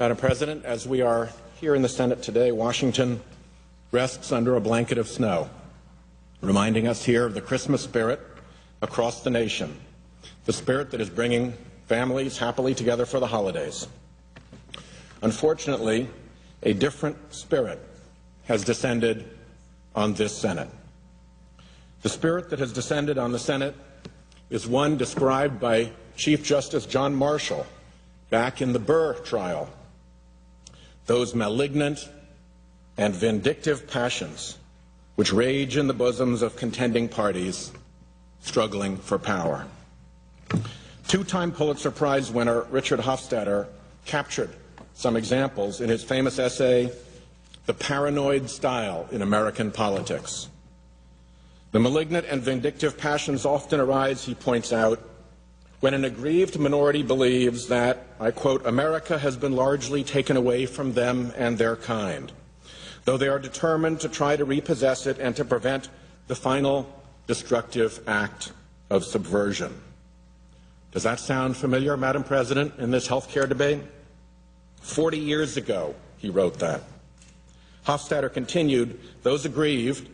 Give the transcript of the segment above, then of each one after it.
Madam President, as we are here in the Senate today, Washington rests under a blanket of snow, reminding us here of the Christmas spirit across the nation, the spirit that is bringing families happily together for the holidays. Unfortunately, a different spirit has descended on this Senate. The spirit that has descended on the Senate is one described by Chief Justice John Marshall back in the Burr trial. Those malignant and vindictive passions which rage in the bosoms of contending parties struggling for power. Two-time Pulitzer Prize winner Richard Hofstadter captured some examples in his famous essay, The Paranoid Style in American Politics. The malignant and vindictive passions often arise, he points out, when an aggrieved minority believes that, I quote, America has been largely taken away from them and their kind, though they are determined to try to repossess it and to prevent the final destructive act of subversion. Does that sound familiar, Madam President, in this health care debate? 40 years ago, he wrote that. Hofstadter continued, those aggrieved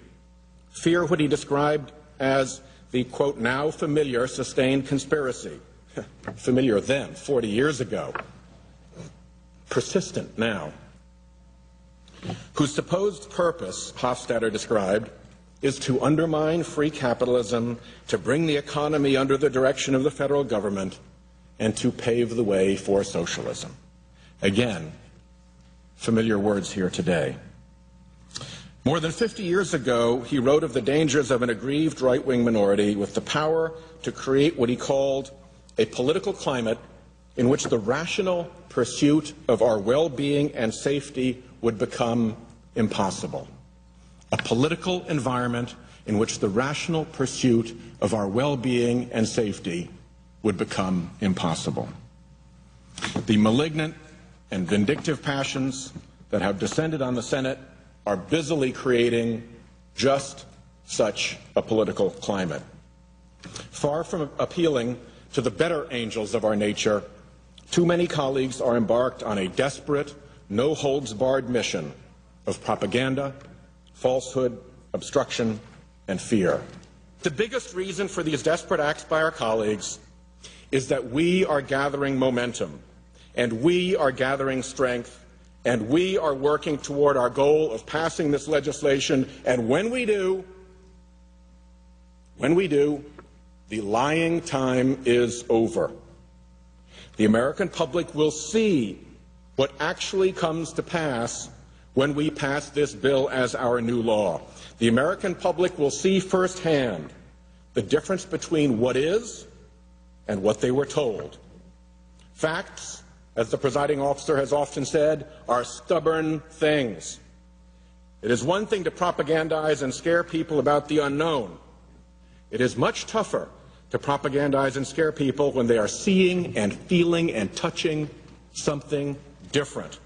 fear what he described as the, quote, now familiar sustained conspiracy. Familiar then, 40 years ago. Persistent now. Whose supposed purpose, Hofstadter described, is to undermine free capitalism, to bring the economy under the direction of the federal government, and to pave the way for socialism. Again, familiar words here today. More than 50 years ago, he wrote of the dangers of an aggrieved right-wing minority with the power to create what he called a political climate in which the rational pursuit of our well-being and safety would become impossible. A political environment in which the rational pursuit of our well-being and safety would become impossible. The malignant and vindictive passions that have descended on the Senate are busily creating just such a political climate. Far from appealing to the better angels of our nature, too many colleagues are embarked on a desperate, no-holds-barred mission of propaganda, falsehood, obstruction, and fear. The biggest reason for these desperate acts by our colleagues is that we are gathering momentum, and we are gathering strength, and we are working toward our goal of passing this legislation, and when we do, the lying time is over. The American public will see what actually comes to pass when we pass this bill as our new law. The American public will see firsthand the difference between what is and what they were told. Facts, as the presiding officer has often said, are stubborn things. It is one thing to propagandize and scare people about the unknown. It is much tougher to propagandize and scare people when they are seeing and feeling and touching something different.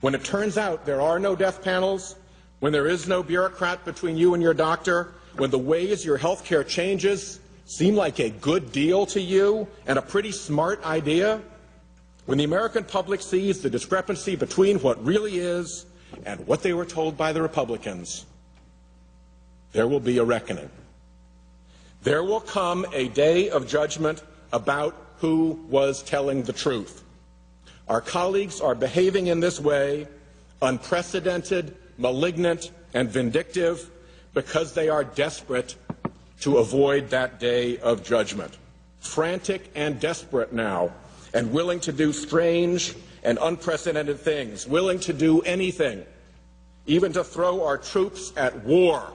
When it turns out there are no death panels, when there is no bureaucrat between you and your doctor, when the ways your health care changes seem like a good deal to you and a pretty smart idea, when the American public sees the discrepancy between what really is and what they were told by the Republicans, there will be a reckoning. There will come a day of judgment about who was telling the truth. Our colleagues are behaving in this way, unprecedented, malignant, and vindictive, because they are desperate to avoid that day of judgment. Frantic and desperate now, and willing to do strange and unprecedented things, willing to do anything, even to throw our troops at war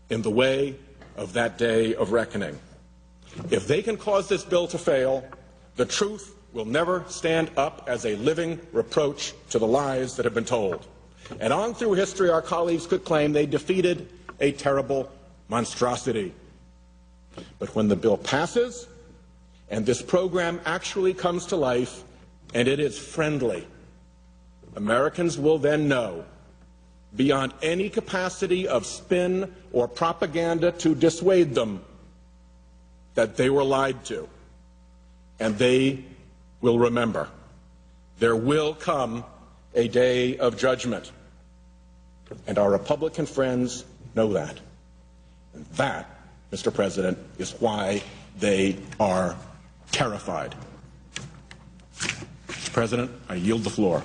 in the way of that day of reckoning. If they can cause this bill to fail, the truth will never stand up as a living reproach to the lies that have been told. And on through history, our colleagues could claim they defeated a terrible monstrosity. But when the bill passes, and this program actually comes to life, and it is friendly, Americans will then know, beyond any capacity of spin or propaganda to dissuade them, that they were lied to, and they will remember. There will come a day of judgment. And our Republican friends know that. And that, Mr. President, is why they are terrified. Mr. President, I yield the floor.